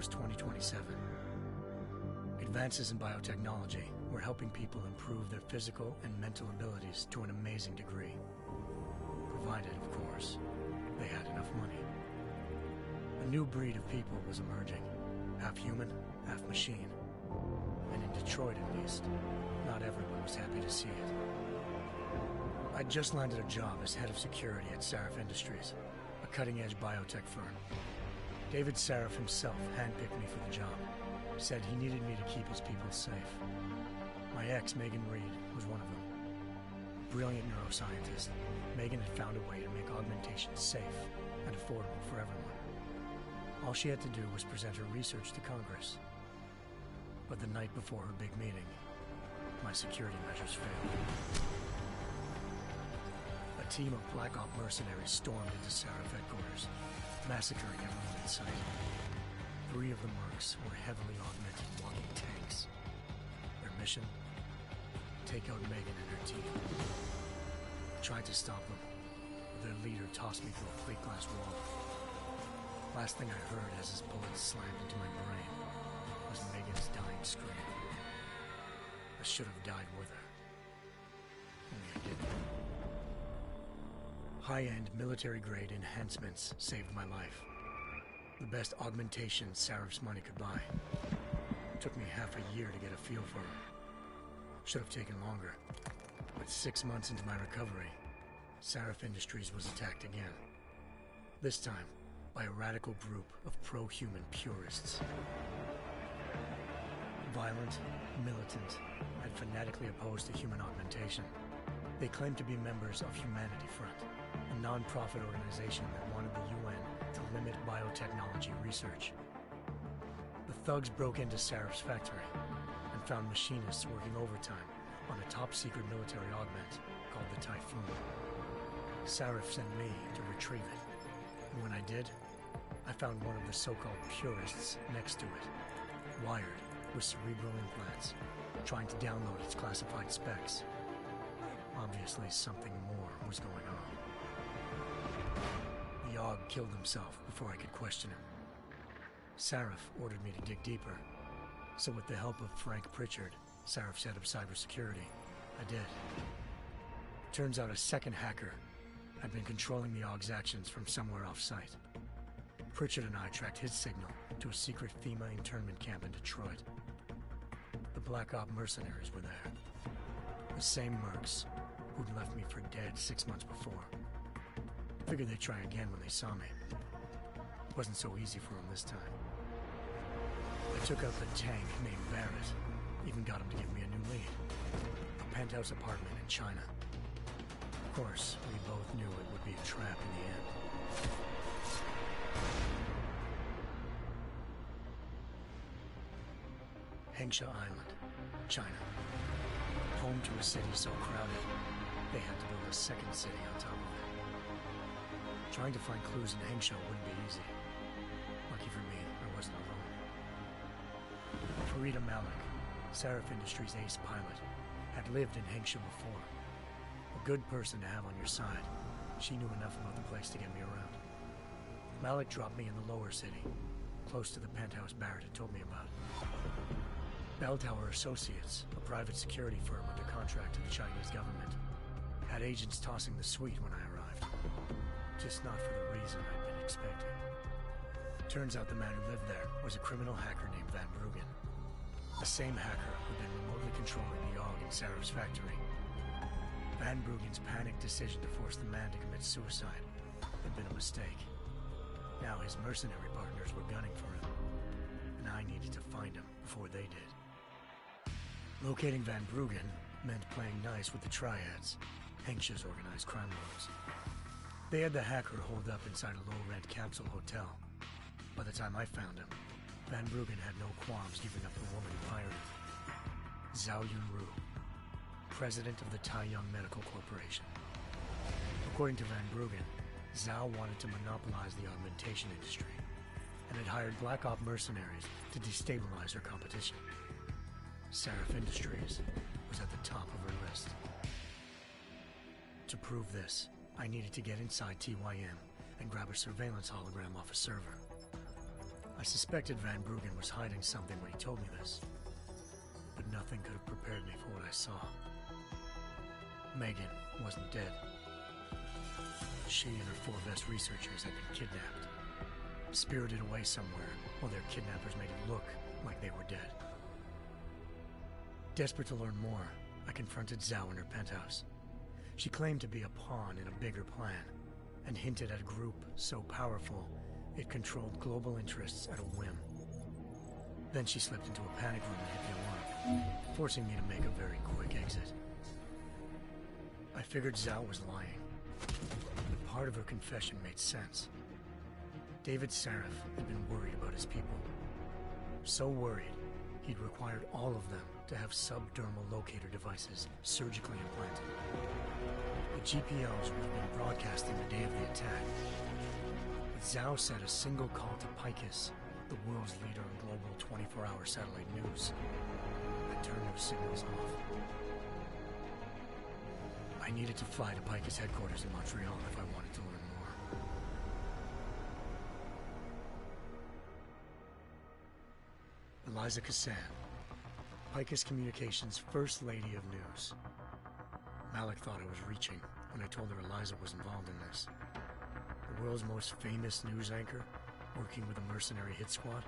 was 2027. Advances in biotechnology were helping people improve their physical and mental abilities to an amazing degree. Provided, of course, they had enough money. A new breed of people was emerging, half human, half machine. And in Detroit, at least, not everyone was happy to see it. I'd just landed a job as head of security at Sarif Industries, a cutting-edge biotech firm. David Sarif himself handpicked me for the job, said he needed me to keep his people safe. My ex, Megan Reed, was one of them. Brilliant neuroscientist, Megan had found a way to make augmentation safe and affordable for everyone. All she had to do was present her research to Congress. But the night before her big meeting, my security measures failed. A team of Black Op mercenaries stormed into Sarif headquarters, massacring everyone in sight. 3 of the mercs were heavily augmented walking tanks. Their mission? Take out Megan and her team. I tried to stop them, but their leader tossed me through a plate glass wall. Last thing I heard as his bullets slammed into my brain was Megan's dying scream. I should have died with her. Only I didn't. High-end military-grade enhancements saved my life. The best augmentation Sarif's money could buy. It took me half a year to get a feel for her. Should have taken longer. But 6 months into my recovery, Sarif Industries was attacked again. This time, by a radical group of pro-human purists. Violent, militant, and fanatically opposed to human augmentation. They claimed to be members of Humanity Front, a non-profit organization that wanted the UN to limit biotechnology research. The thugs broke into Sarif's factory and found machinists working overtime on a top-secret military augment called the Typhoon. Sarif sent me to retrieve it, and when I did, I found one of the so-called purists next to it, wired with cerebral implants, trying to download its classified specs. Obviously, something more was going on. The AUG killed himself before I could question him. Sarif ordered me to dig deeper, so with the help of Frank Pritchard, Sarif's head of cybersecurity, I did. Turns out a second hacker had been controlling the AUG's actions from somewhere off-site. Pritchard and I tracked his signal to a secret FEMA internment camp in Detroit. The Black Op mercenaries were there. The same mercs who'd left me for dead 6 months before. Figured they'd try again when they saw me. It wasn't so easy for them this time. I took out the tank named Barrett, even got him to give me a new lead. A penthouse apartment in China. Of course, we both knew it would be a trap in the end. Hengsha Island, China. Home to a city so crowded, they had to build a second city on top of it. Trying to find clues in Hengsha wouldn't be easy. Lucky for me, I wasn't alone. Farida Malik, Sarif Industries' ace pilot, had lived in Hengsha before. A good person to have on your side. She knew enough about the place to get me around. Malik dropped me in the lower city, close to the penthouse Barrett had told me about. Bell Tower Associates, a private security firm under contract to the Chinese government, had agents tossing the suite when I arrived. Just not for the reason I'd been expecting. Turns out the man who lived there was a criminal hacker named Van Bruggen. The same hacker who'd been remotely controlling the AUG in Sarif's factory. Van Bruggen's panicked decision to force the man to commit suicide had been a mistake. Now his mercenary partners were gunning for him, and I needed to find him before they did. Locating Van Bruggen meant playing nice with the Triads, Hengsha's organized crime lords. They had the hacker holed up inside a low-rent capsule hotel. By the time I found him, Van Bruggen had no qualms giving up the woman who hired him. Zhao Yunru, president of the Taiyang Medical Corporation. According to Van Bruggen, Zhao wanted to monopolize the augmentation industry and had hired Black Op mercenaries to destabilize her competition. Sarif Industries was at the top of her list. To prove this, I needed to get inside TYM and grab a surveillance hologram off a server. I suspected Van Bruggen was hiding something when he told me this, but nothing could have prepared me for what I saw. Megan wasn't dead. She and her 4 best researchers had been kidnapped, spirited away somewhere while their kidnappers made it look like they were dead. Desperate to learn more, I confronted Zhao in her penthouse. She claimed to be a pawn in a bigger plan, and hinted at a group so powerful it controlled global interests at a whim. Then she slipped into a panic room and hit the alarm, forcing me to make a very quick exit. I figured Zhao was lying, but part of her confession made sense. David Sarif had been worried about his people. So worried, he'd required all of them to have subdermal locator devices surgically implanted. The GPLs would have been broadcasting the day of the attack. But Zhao said a single call to Picus, the world's leader in global 24-hour satellite news, had turned those signals off. I needed to fly to Picus headquarters in Montreal if I wanted to learn more. Eliza Cassan, Picus Communications' First Lady of News. Malik thought I was reaching when I told her Eliza was involved in this. The world's most famous news anchor, working with a mercenary hit squad.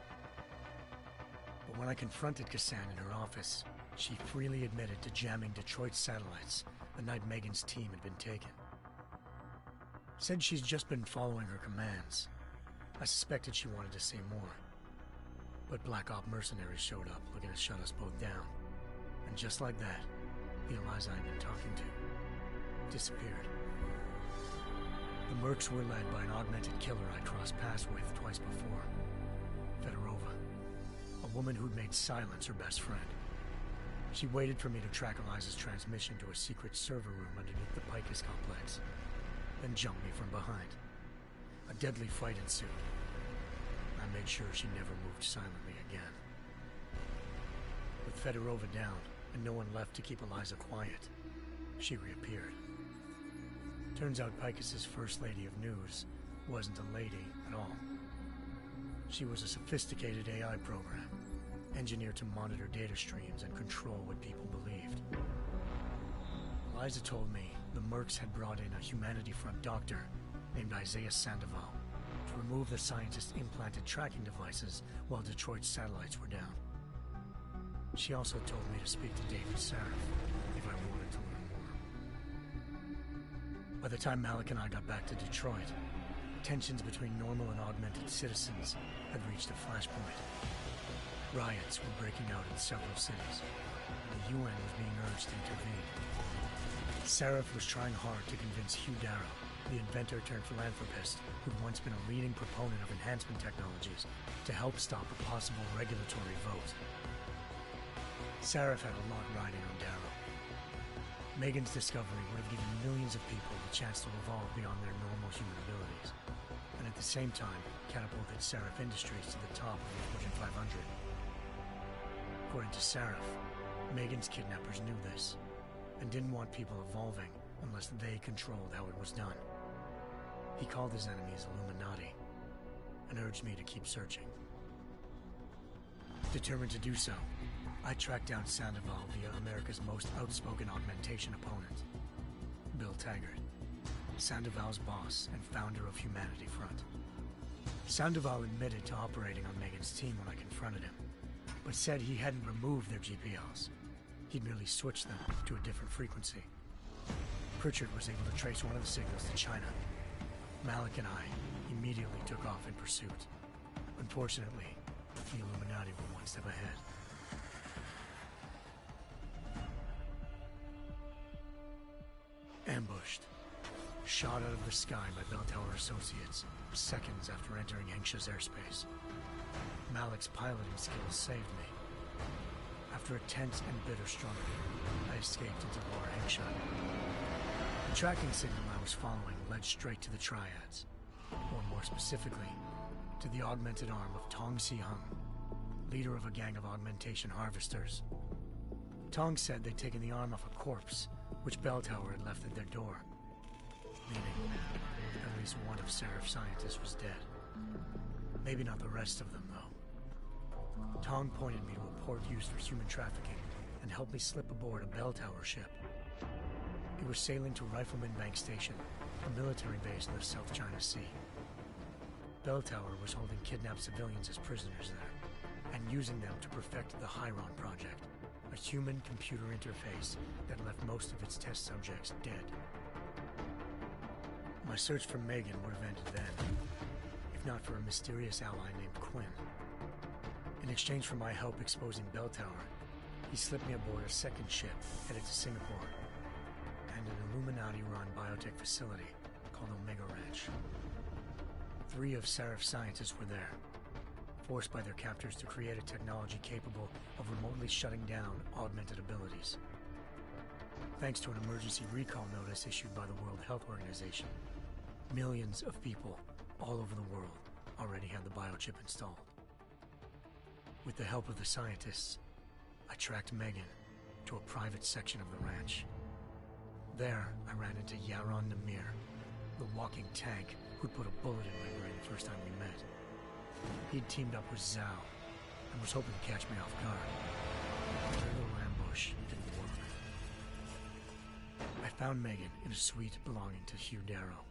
But when I confronted Cassan in her office, she freely admitted to jamming Detroit's satellites the night Megan's team had been taken. Said she's just been following her commands. I suspected she wanted to say more. But Black Op mercenaries showed up looking to shut us both down. And just like that, the Eliza I'd been talking to disappeared. The Mercs were led by an augmented killer I crossed paths with twice before, Fedorova, a woman who'd made silence her best friend. She waited for me to track Eliza's transmission to a secret server room underneath the Picus complex, then jumped me from behind. A deadly fight ensued. I made sure she never moved silently again. With Fedorova down, and no one left to keep Eliza quiet, she reappeared. Turns out Picus's First Lady of News wasn't a lady at all. She was a sophisticated AI program, engineered to monitor data streams and control what people believed. Eliza told me the Mercs had brought in a Humanity Front doctor named Isaiah Sandoval to remove the scientist's implanted tracking devices while Detroit's satellites were down. She also told me to speak to David Sarif if I wanted to learn more. By the time Malik and I got back to Detroit, tensions between normal and augmented citizens had reached a flashpoint. Riots were breaking out in several cities, and the UN was being urged to intervene. Sarif was trying hard to convince Hugh Darrow, the inventor-turned-philanthropist who'd once been a leading proponent of enhancement technologies, to help stop a possible regulatory vote. Sarif had a lot riding on Darrow. Megan's discovery would have given millions of people the chance to evolve beyond their normal human abilities, and at the same time catapulted Sarif Industries to the top of the Fortune 500. According to Sarif, Megan's kidnappers knew this, and didn't want people evolving unless they controlled how it was done. He called his enemies Illuminati, and urged me to keep searching. Determined to do so, I tracked down Sandoval via America's most outspoken augmentation opponent, Bill Taggart, Sandoval's boss and founder of Humanity Front. Sandoval admitted to operating on Megan's team when I confronted him, but said he hadn't removed their GPLs. He'd merely switched them to a different frequency. Pritchard was able to trace one of the signals to China. Malik and I immediately took off in pursuit. Unfortunately, the Illuminati were one step ahead. Ambushed. Shot out of the sky by Bell Tower Associates, seconds after entering Hengsha's airspace. Malik's piloting skills saved me. After a tense and bitter struggle, I escaped into Lower Hengsha. The tracking signal I was following led straight to the Triads, or more specifically, to the augmented arm of Tong Si-hung, leader of a gang of augmentation harvesters. Tong said they'd taken the arm off a corpse, which Bell Tower had left at their door, meaning at least one of Sarif's scientists was dead. Maybe not the rest of them, though. Tong pointed me to a port used for human trafficking and helped me slip aboard a bell tower ship. It was sailing to Rifleman Bank Station, a military base in the South China Sea. Bell Tower was holding kidnapped civilians as prisoners there, and using them to perfect the Chiron Project, a human-computer interface that left most of its test subjects dead. My search for Megan would have ended then, if not for a mysterious ally named Quinn. In exchange for my help exposing Bell Tower, he slipped me aboard a second ship headed to Singapore and an Illuminati-run biotech facility called Omega Ranch. 3 of Seraph's scientists were there, forced by their captors to create a technology capable of remotely shutting down augmented abilities. Thanks to an emergency recall notice issued by the World Health Organization, millions of people all over the world already had the biochip installed. With the help of the scientists, I tracked Megan to a private section of the ranch. There, I ran into Yaron Namir, the walking tank who'd put a bullet in my brain the first time we met. He'd teamed up with Zhao and was hoping to catch me off guard. But their little ambush didn't work. I found Megan in a suite belonging to Hugh Darrow,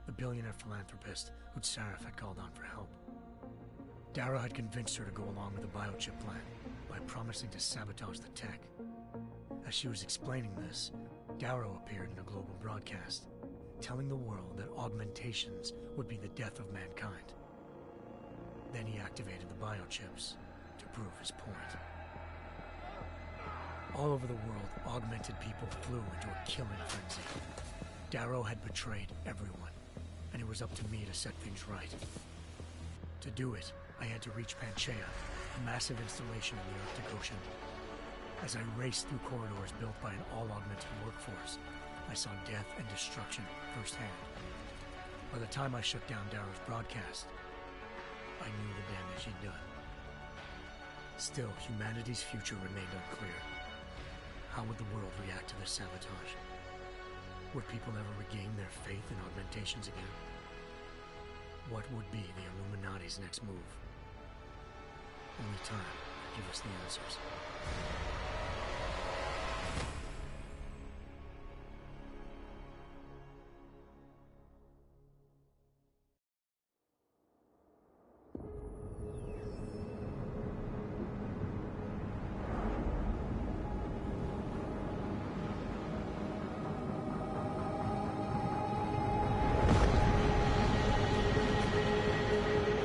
the billionaire philanthropist who'd Saraf had called on for help. Darrow had convinced her to go along with the biochip plan by promising to sabotage the tech. As she was explaining this, Darrow appeared in a global broadcast, telling the world that augmentations would be the death of mankind. Then he activated the biochips to prove his point. All over the world, augmented people flew into a killing frenzy. Darrow had betrayed everyone, and it was up to me to set things right. To do it, I had to reach Panchaea, a massive installation in the Arctic Ocean. As I raced through corridors built by an all-augmented workforce, I saw death and destruction firsthand. By the time I shut down Darrow's broadcast, I knew the damage he'd done. Still, humanity's future remained unclear. How would the world react to this sabotage? Would people ever regain their faith in augmentations again? What would be the Illuminati's next move? Only time could give us the answers.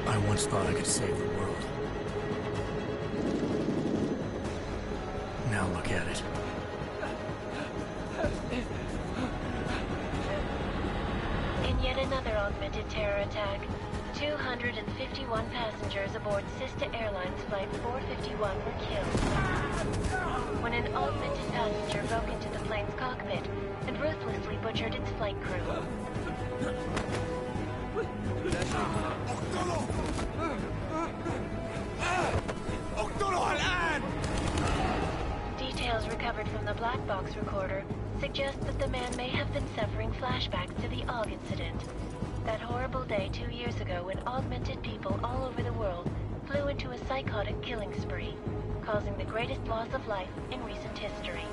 I once thought I could save the world. Now look at it. In yet another augmented terror attack, 251 passengers aboard Sister Airlines Flight 451 were killed when an augmented passenger broke into the plane's cockpit and ruthlessly butchered its flight crew. Details recovered from the black box recorder suggest that the man may have been suffering flashbacks to the AUG incident. That horrible day 2 years ago when augmented people all over the world flew into a psychotic killing spree, causing the greatest loss of life in recent history.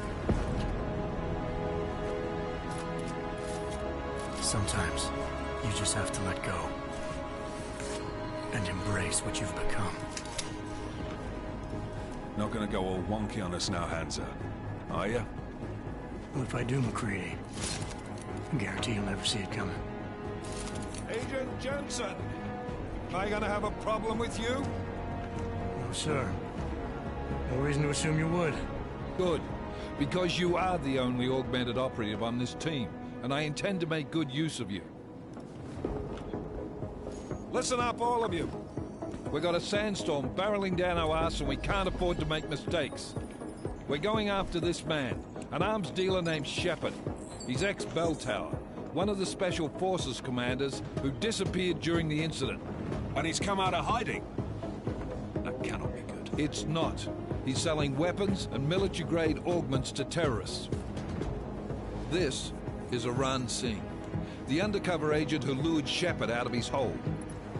Sometimes, you just have to let go. And embrace what you've become. Not gonna go all wonky on us now, Hansa, are you? Well, if I do, McCready, I guarantee you'll never see it coming. Agent Jensen! Am I gonna have a problem with you? No, sir. No reason to assume you would. Good. Because you are the only augmented operative on this team, and I intend to make good use of you. Listen up, all of you. We got a sandstorm barreling down our arse and we can't afford to make mistakes. We're going after this man, an arms dealer named Shepard. He's ex-Bell Tower, one of the Special Forces commanders who disappeared during the incident. And he's come out of hiding. That cannot be good. It's not. He's selling weapons and military-grade augments to terrorists. This is Aran Singh, the undercover agent who lured Shepard out of his hole.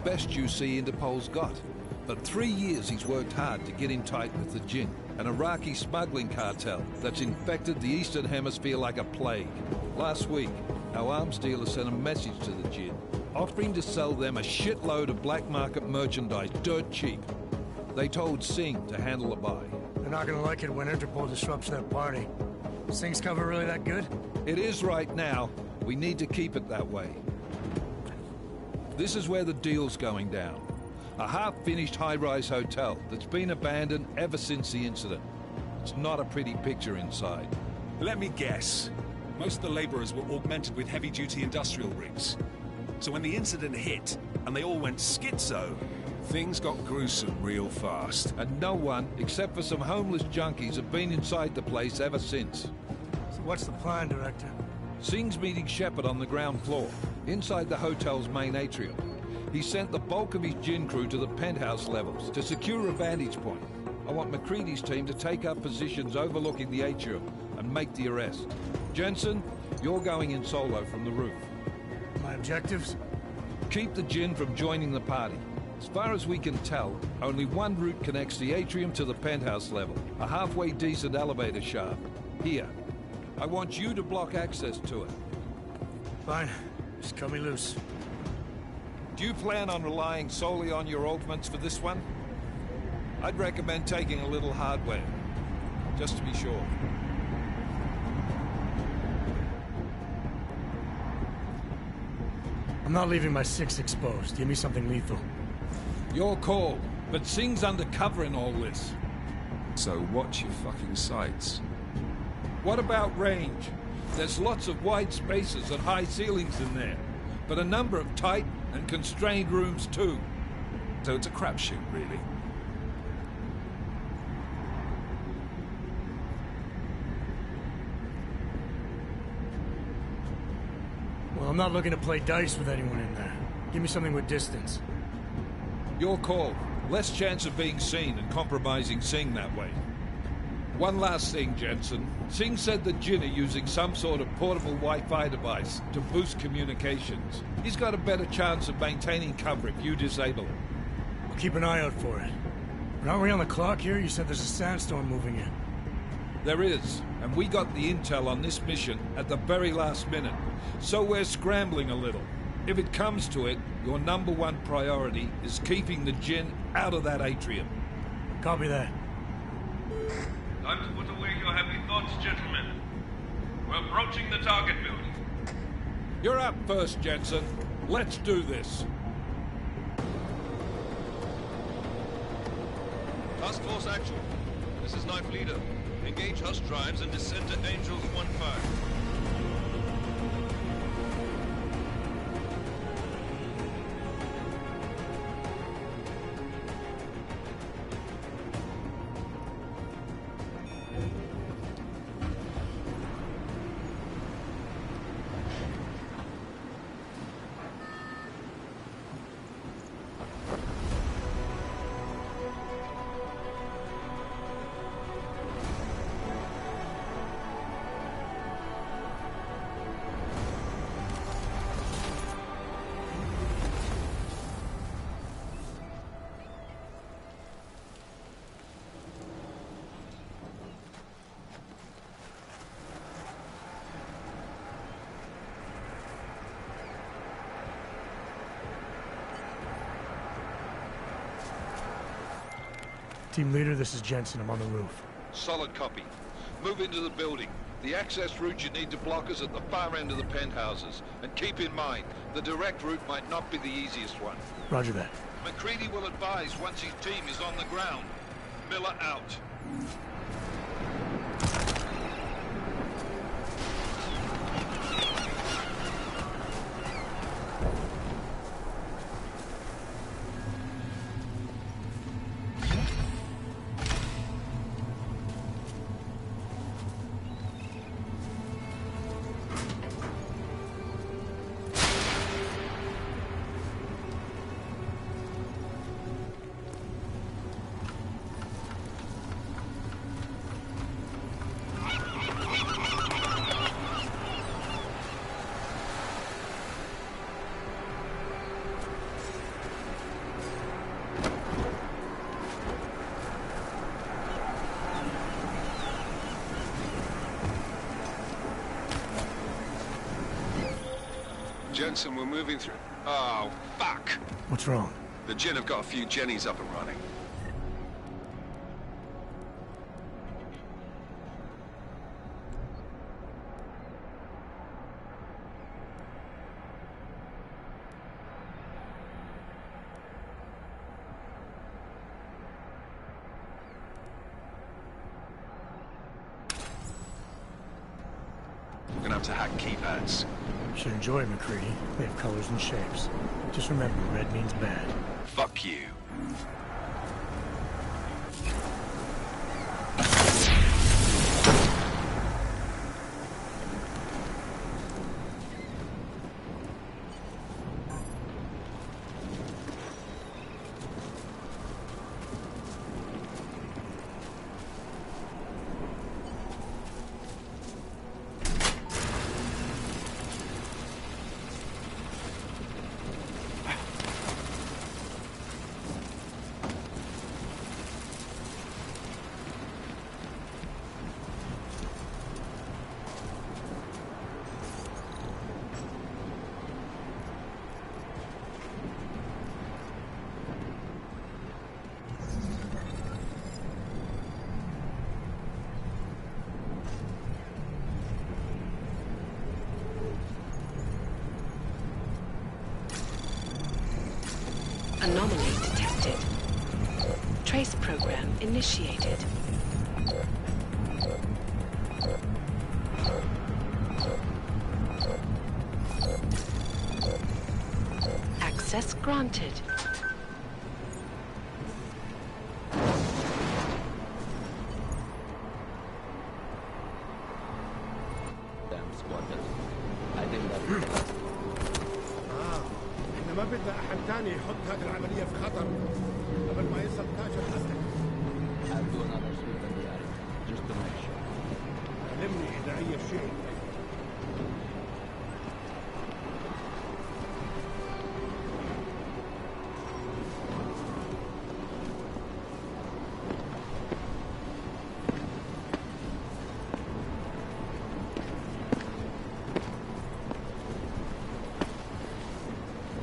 Best you see Interpol's got. For 3 years he's worked hard to get in tight with the Jinn, an Iraqi smuggling cartel that's infected the Eastern Hemisphere like a plague. Last week, our arms dealer sent a message to the Jinn, offering to sell them a shitload of black market merchandise dirt cheap. They told Singh to handle the buy. They're not gonna like it when Interpol disrupts their party. Singh's cover really that good? It is right now. We need to keep it that way. This is where the deal's going down. A half-finished high-rise hotel that's been abandoned ever since the incident. It's not a pretty picture inside. Let me guess. Most of the laborers were augmented with heavy-duty industrial rigs. So when the incident hit, and they all went schizo, things got gruesome real fast. And no one, except for some homeless junkies, have been inside the place ever since. So what's the plan, Director? Singh's meeting Shepard on the ground floor, inside the hotel's main atrium. He sent the bulk of his Jinn crew to the penthouse levels to secure a vantage point. I want McCready's team to take up positions overlooking the atrium and make the arrest. Jensen, you're going in solo from the roof. My objectives? Keep the Jinn from joining the party. As far as we can tell, only one route connects the atrium to the penthouse level. A halfway decent elevator shaft. Here. I want you to block access to it. Fine. Just cut me loose. Do you plan on relying solely on your augments for this one? I'd recommend taking a little hardware, just to be sure. I'm not leaving my 6 exposed. Give me something lethal. Your call, but Singh's undercover in all this. So watch your fucking sights. What about range? There's lots of wide spaces and high ceilings in there, but a number of tight and constrained rooms too. So it's a crapshoot, really. Well, I'm not looking to play dice with anyone in there. Give me something with distance. Your call. Less chance of being seen and compromising Singh that way. One last thing, Jensen. Singh said the Jinn are using some sort of portable Wi-Fi device to boost communications. He's got a better chance of maintaining cover if you disable it. I'll keep an eye out for it. But aren't we on the clock here? You said there's a sandstorm moving in. There is, and we got the intel on this mission at the very last minute. So we're scrambling a little. If it comes to it, your #1 priority is keeping the Jinn out of that atrium. Copy that. Time to put away your happy thoughts, gentlemen. We're approaching the target building. You're up first, Jensen. Let's do this. Task Force Actual. This is Knife Leader. Engage Hush drives and descend to Angels 1-5. Team leader, this is Jensen. I'm on the roof. Solid copy. Move into the building. The access route you need to block is at the far end of the penthouses. And keep in mind, the direct route might not be the easiest one. Roger that. McCready will advise once his team is on the ground. Miller out. Jensen, we're moving through... Oh, fuck! What's wrong? The Jinn have got a few Jennies up and running. We're gonna have to hack keypads. Should enjoy it, McCready. They have colors and shapes. Just remember, red means bad. Fuck you. Anomaly detected. Trace program initiated. Access granted. ما بدنا أحد تاني يحط هذه العملية في خطر قبل ما يصل تاجر حسن. علمني إذا أي شيء.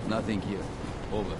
Nothing here. Over.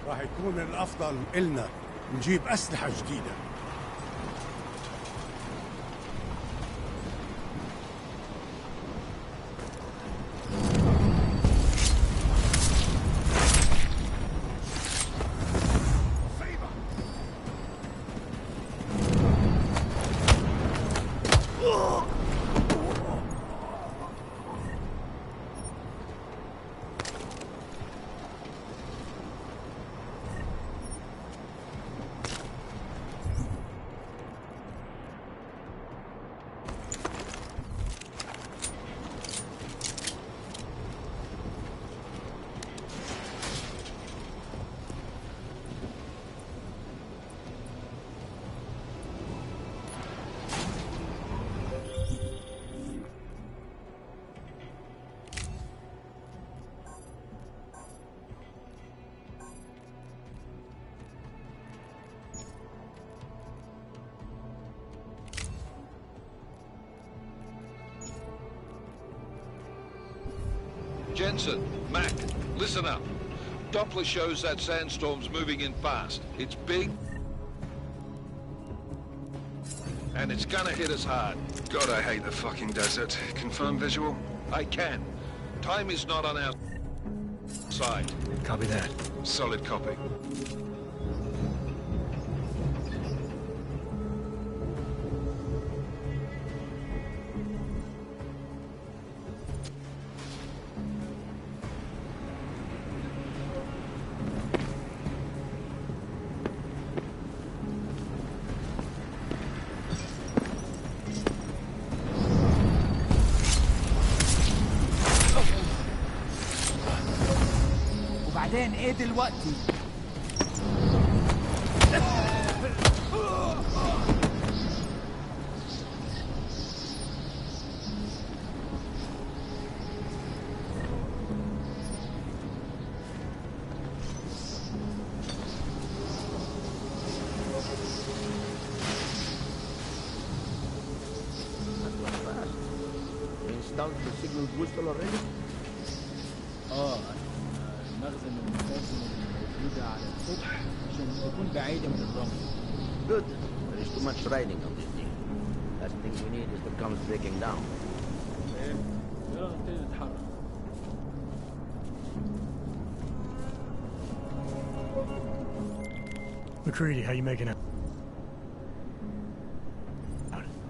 راح يكون الأفضل إلنا نجيب أسلحة جديدة. Jensen, Mac, listen up. Doppler shows that sandstorm's moving in fast. It's big, and it's gonna hit us hard. God, I hate the fucking desert. Confirm visual? I can. Time is not on our side. Copy that. Solid copy. وبعدين ايه دلوقتي؟ Installed the signal booster already? المخزن المخازن الموجودة على السطح عشان تكون بعيدة من الرمل. Good. There is too much riding on this thing. Last thing we need is the comms breaking down. يلا نبتدي نتحرك. McCready, how you making out?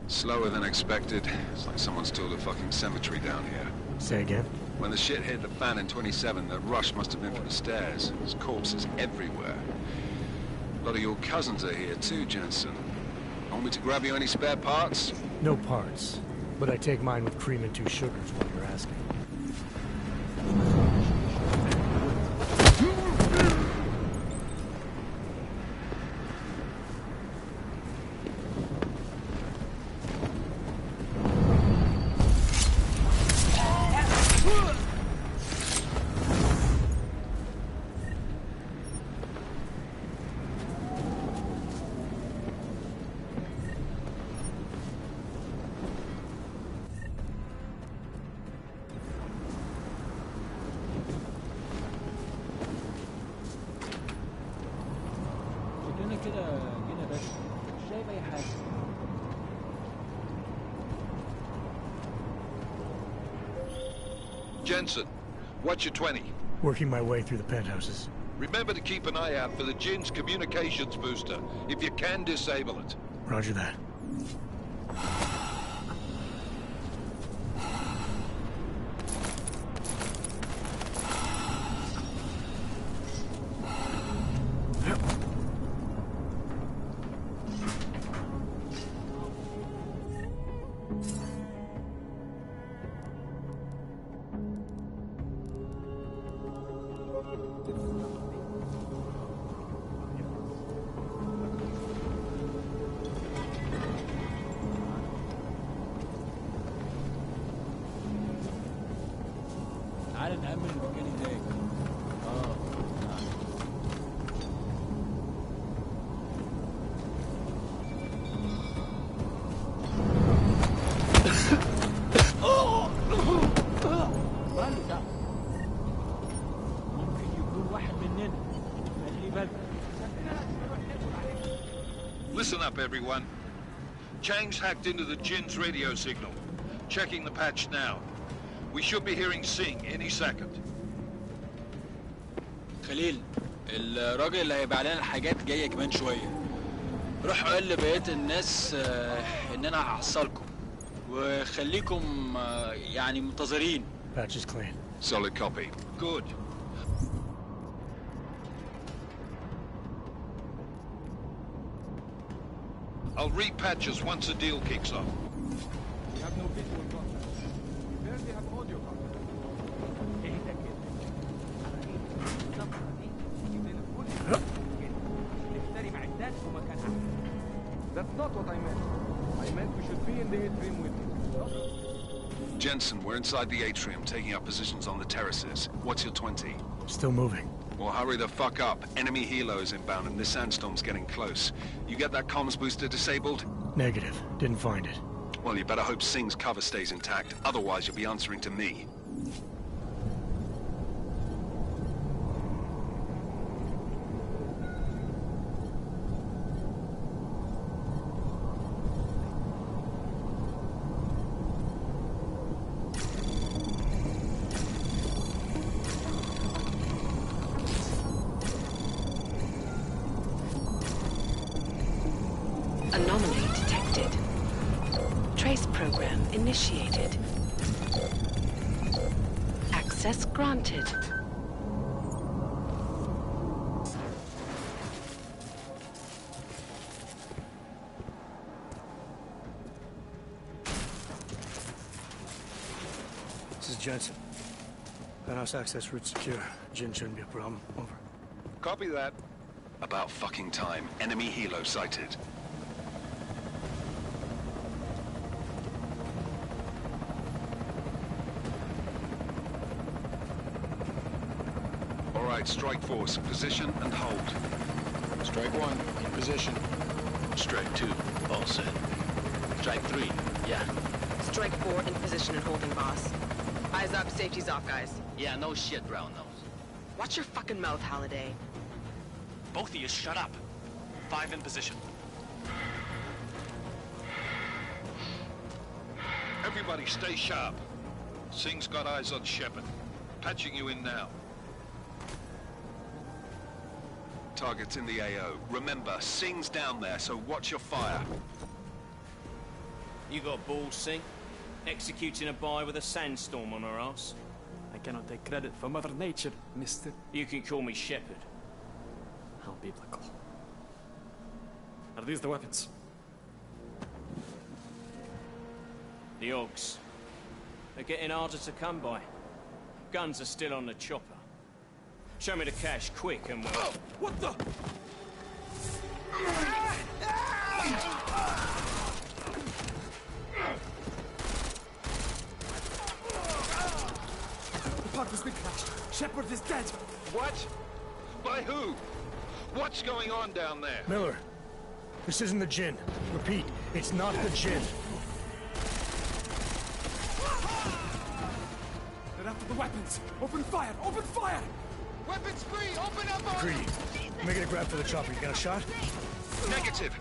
Slower than expected. It's like someone's tilled a fucking cemetery down here. Say again? When the shit hit the fan in 27, the rush must have been for the stairs. There's corpses everywhere. A lot of your cousins are here too, Jensen. Want me to grab you any spare parts? No parts. But I take mine with cream and 2 sugars while you're asking. كده جينا بس مش شايف اي حاجه. Jensen, what's your 20? Working my way through the penthouses. Remember to keep an eye out for the Jin's communications booster. If you can, disable it. Roger that. تعال نأمن المكان هناك. ممكن يكون واحد مننا. خلي بالك. Listen up, everyone. Chang's hacked into the Jin's radio signal. Checking the patch now. We should be hearing Sing any second. خليل، الراجل اللي هيبيع لنا الحاجات جاية كمان شوية. روح قول لبقية الناس إن أنا هحصلكم. وخليكم يعني منتظرين. Patch is clean. Solid copy. Good. I'll repatch us once the deal kicks off. We have no visual contact. We barely have audio contact. اهدى كده. الصفحة دي تجيب لنا كل نشتري معدات ومكان أحسن. That's not what I meant. I meant we should be in the atrium with you. Jensen, we're inside the atrium, taking up positions on the terraces. What's your 20? Still moving. Well, hurry the fuck up. Enemy helo is inbound and this sandstorm's getting close. You get that comms booster disabled? Negative. Didn't find it. Well, you better hope Singh's cover stays intact. Otherwise, you'll be answering to me. initiated. Access granted. This is Jensen. Penthouse access route secure. Jin shouldn't be a problem. Over. Copy that. About fucking time. Enemy helo sighted. All right, Strike Force, position and hold. Strike 1, in position. Strike 2, all set. Strike 3, yeah. Strike 4, in position and holding, boss. Eyes up, safety's off, guys. Yeah, no shit, brown nose. Watch your fucking mouth, Halliday. Both of you shut up. 5 in position. Everybody stay sharp. Singh's got eyes on Shepard. Patching you in now. Target's in the AO. Remember, Singh's down there, so watch your fire. You got balls, Singh? Executing a buy with a sandstorm on her ass? I cannot take credit for Mother Nature, mister. You can call me Shepard. How biblical. Are these the weapons? The Ogs. They're getting harder to come by. Guns are still on the chopper. Show me the cash, quick, and we'll... Oh, what the? The park has been crashed. Shepard is dead. What? By who? What's going on down there? Miller, this isn't the Jinn. Repeat, it's not the Jinn. They're after the weapons. Open fire! Open fire! Weapons free! Open up on... Greedy, making a grab for the chopper. You got a shot? Negative.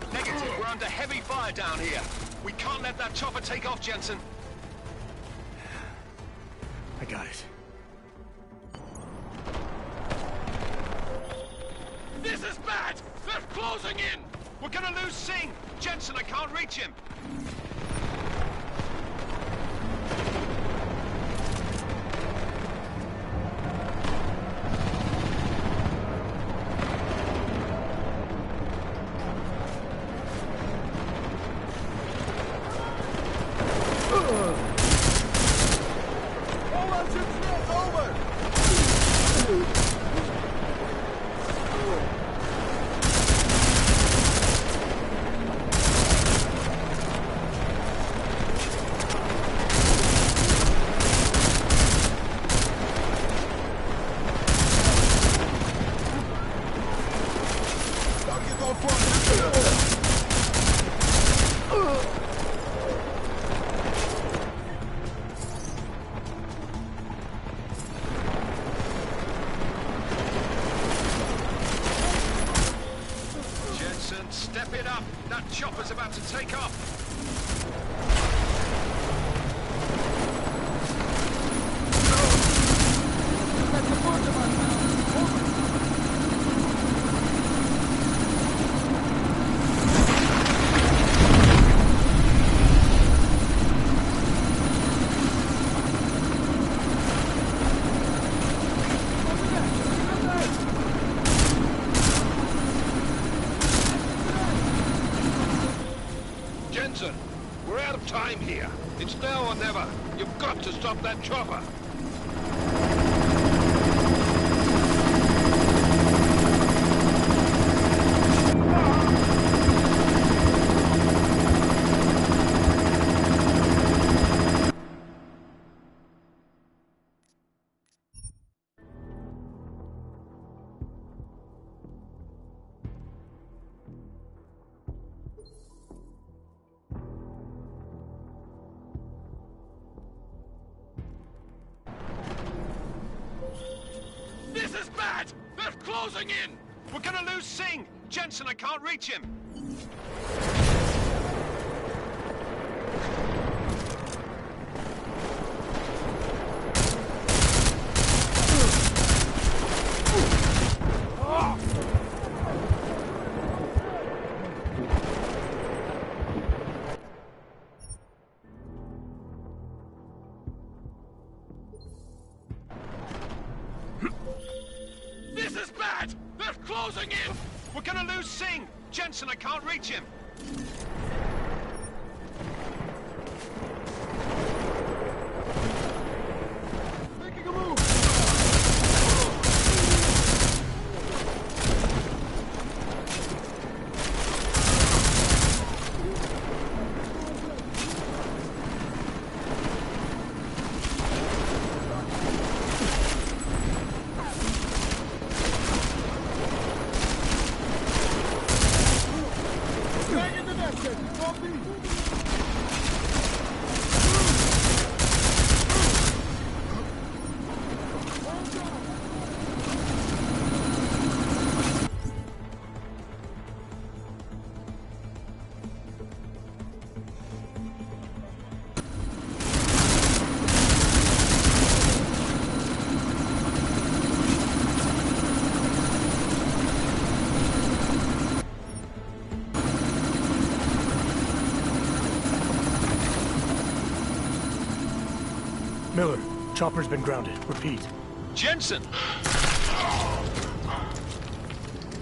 We're under heavy fire down here. We can't let that chopper take off, Jensen. I got it. This is bad! They're closing in! We're gonna lose Singh! Jensen, I can't reach him! Step it up! That chopper's about to take off! Jensen, we're out of time here. It's now or never. You've got to stop that chopper. This is bad! They're closing in! We're gonna lose Singh! Jensen, I can't reach him! closing in! We're gonna lose Singh! Jensen, I can't reach him! Making a move! Miller, chopper's been grounded. Repeat. Jensen!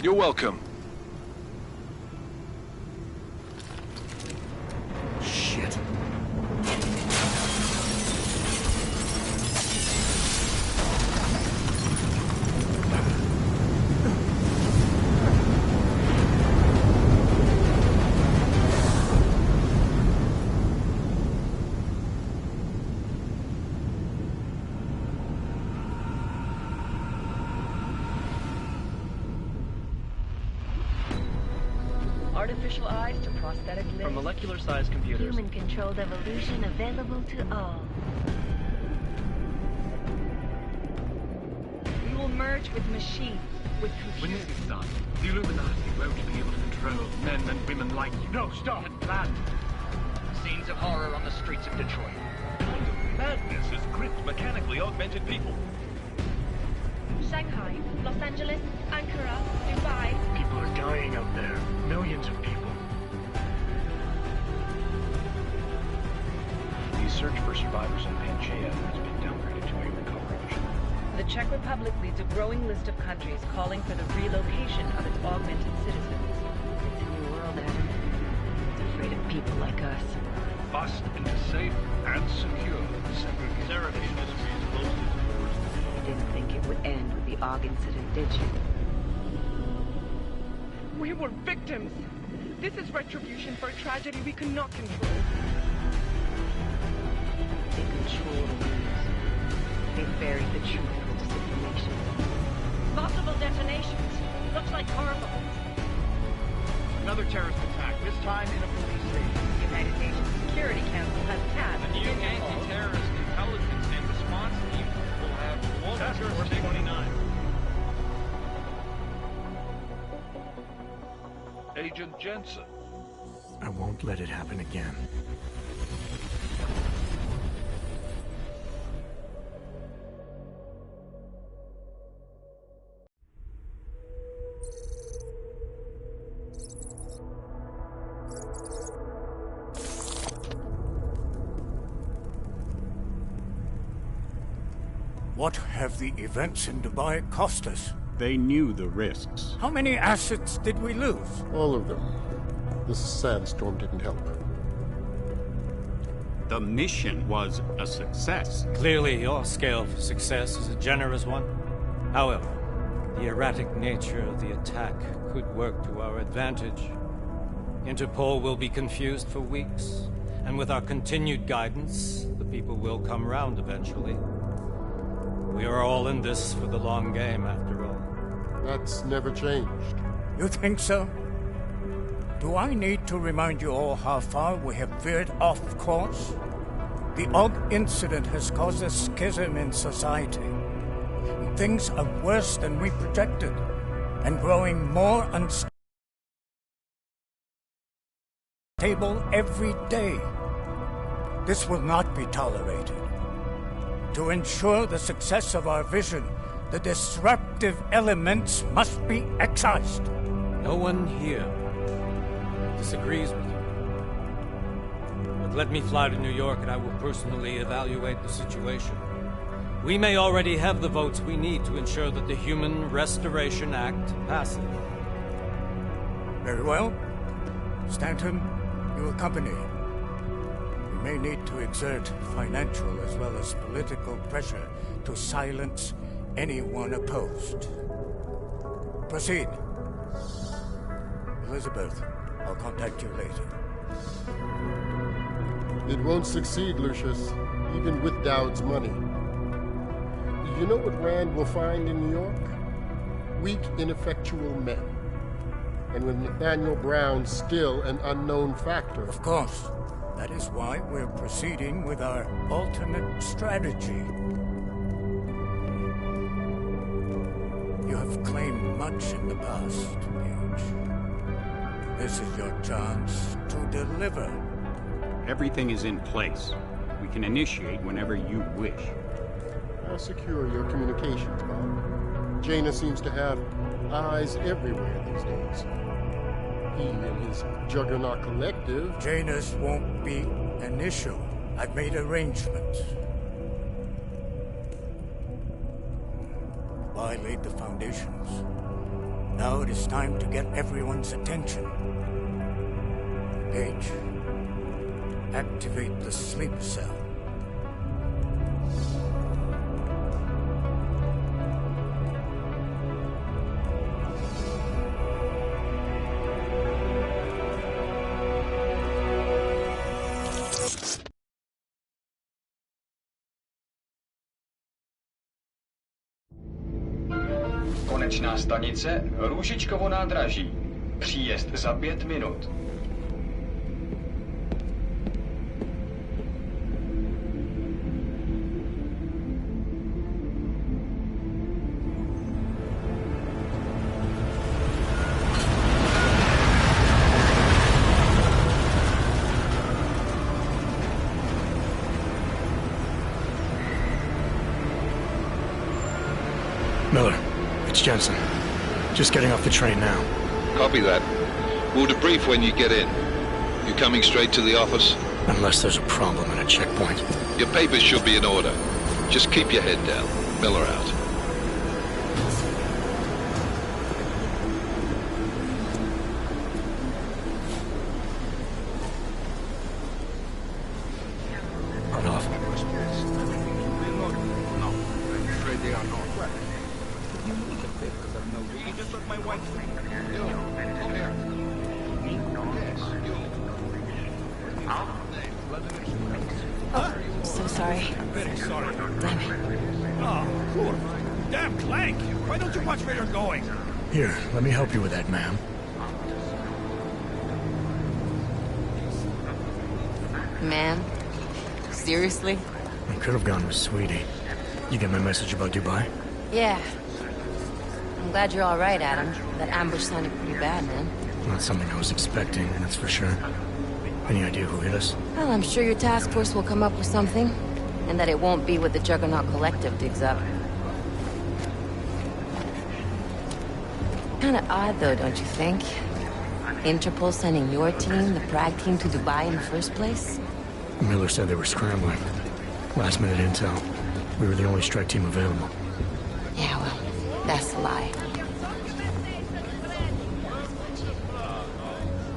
You're welcome. Shit. Artificial eyes to prosthetic limbs. From molecular-sized computers. Human-controlled evolution available to all. We will merge with machines, with computers. When this is done, the Illuminati won't be able to control men and women like you. No, stop! Plan. Scenes of horror on the streets of Detroit. Kind of madness has gripped mechanically augmented people. Shanghai, Los Angeles, Ankara, Dubai. People are dying out there. Millions of people. The search for survivors in Pangaea has been downgraded to a recovery mission. The Czech Republic leads a growing list of countries calling for the relocation of its augmented citizens. It's a new world, Adam. It's afraid of people like us. Bust into safe and secure Seraph Industries closed its doors. You didn't think it would end with the AUG incident, did you? We were victims. This is retribution for a tragedy we could not control. They control the news. They buried the truth with disinformation. Possible detonations. Looks like horrible. Another terrorist attack, this time in a police station. The United Nations Security Council has tasked The new anti-terrorist intelligence and response team will have global jurisdiction. 29. Agent Jensen. I won't let it happen again. What have the events in Dubai cost us? They knew the risks. How many assets did we lose? All of them. This sandstorm didn't help. The mission was a success. Clearly, your scale for success is a generous one. However, the erratic nature of the attack could work to our advantage. Interpol will be confused for weeks, and with our continued guidance, the people will come round eventually. We are all in this for the long game, after all. That's never changed. You think so? Do I need to remind you all how far we have veered off course? The AUG incident has caused a schism in society. Things are worse than we projected, and growing more unstable every day. This will not be tolerated. To ensure the success of our vision, the disruptive elements must be excised. No one here disagrees with you. But let me fly to New York and I will personally evaluate the situation. We may already have the votes we need to ensure that the Human Restoration Act passes. Very well. Stanton, you accompany. We may need to exert financial as well as political pressure to silence anyone opposed. Proceed. Elizabeth, I'll contact you later. It won't succeed, Lucius, even with Dowd's money. You know what Rand will find in New York? Weak, ineffectual men. And with Nathaniel Brown still an unknown factor. Of course. That is why we're proceeding with our alternate strategy. You have claimed much in the past, Paige. This is your chance to deliver. Everything is in place. We can initiate whenever you wish. I'll secure your communications, Bob. Jaina seems to have eyes everywhere these days. He and his Juggernaut Collective... Janus won't be an issue. I've made arrangements. I laid the foundations. Now it is time to get everyone's attention. Paige, activate the sleep cell. Konečná stanice Růžičkovo nádraží. Příjezd za 5 minut. Miller, it's Jensen. Just getting off the train now. Copy that. We'll debrief when you get in. You coming straight to the office? Unless there's a problem at a checkpoint. Your papers should be in order. Just keep your head down. Miller out. So sorry. Very sorry. Damn it. Oh, cool. Damn Clank! Why don't you watch where you're going? Here, let me help you with that, ma'am. Man? Seriously? I could have gone with Sweetie. You get my message about Dubai? Yeah. I'm glad you're all right, Adam. That ambush sounded pretty bad, man. Not something I was expecting, that's for sure. Any idea who hit us? Well, I'm sure your task force will come up with something. And that it won't be what the Juggernaut Collective digs up. Kinda odd, though, don't you think? Interpol sending your team, the Prague team, to Dubai in the first place? Miller said they were scrambling. Last minute intel. We were the only strike team available. Yeah, well, that's a lie.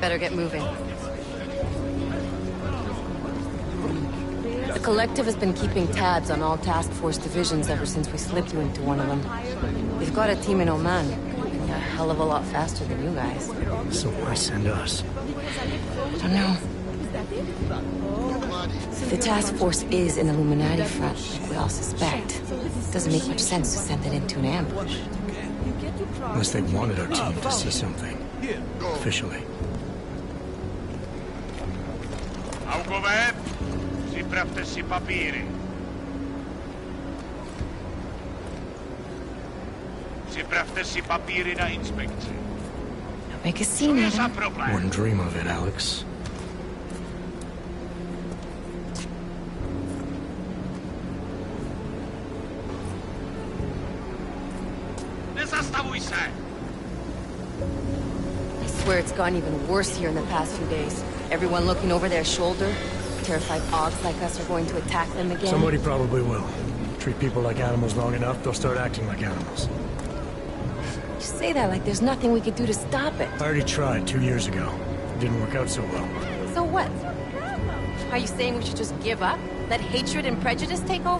Better get moving. The Collective has been keeping tabs on all task force divisions ever since we slipped you into one of them. We've got a team in Oman. A hell of a lot faster than you guys. So why send us? I don't know. If the task force is an Illuminati front, like we all suspect, it doesn't make much sense to send it into an ambush. Unless they wanted our team to see something. Officially. Augové, připravte si papíry. Připravte si papíry na inspekci. Don't make a scene, Adam. Wouldn't dream of it, Alex. Nezastavuj se! I swear it's gotten even worse here in the past few days. Everyone looking over their shoulder, terrified Augs like us are going to attack them again. Somebody probably will. Treat people like animals long enough, they'll start acting like animals. You say that like there's nothing we could do to stop it. I already tried 2 years ago. It didn't work out so well. So what? Are you saying we should just give up? Let hatred and prejudice take over?